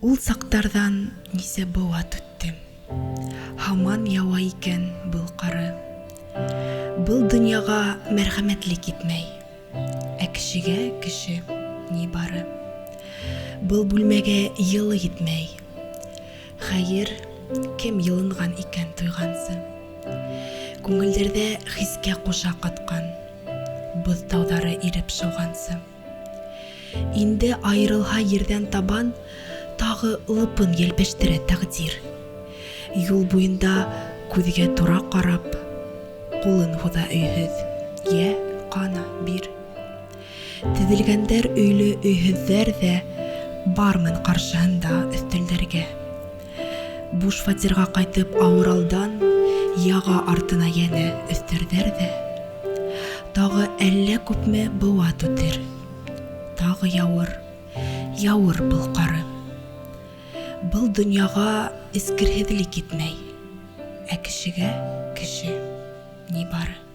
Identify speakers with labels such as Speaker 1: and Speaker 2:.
Speaker 1: Ул сактардан нисә быуат үттем. Һаман ява икән был кары. Был дөньяга мәрхәмәтлек китмәй. Ә кешегә кеше ни бары. Был бүлмәгә йылы итмәй. Хәер, кем йылынган икән туйгансы. Күңелләрдә хискә куша каткан. Боз тауҙары иреп шаугансы. Инде айырылһа ердән табан, тағы лыпын елпәштерә тәҡдир. Юл буйында күҙгә тура ҡарап, ҡулын һуҙа өйһөҙ. Йә, ҡана, бир. Теҙелгәндәр өйлө өйһөҙҙәр ҙә бармын ҡаршыһында өҫтәлдәргә. Буш фатирға ҡайтып ауыралдан, яға артына йәнә өҫтәрҙәр ҙә. Тағы әллә күпме быуат үтер. Тағы яуыр был ҡары. Был донъяға эскерһеҙлек китмәй. Ә кешегә кеше ни бары.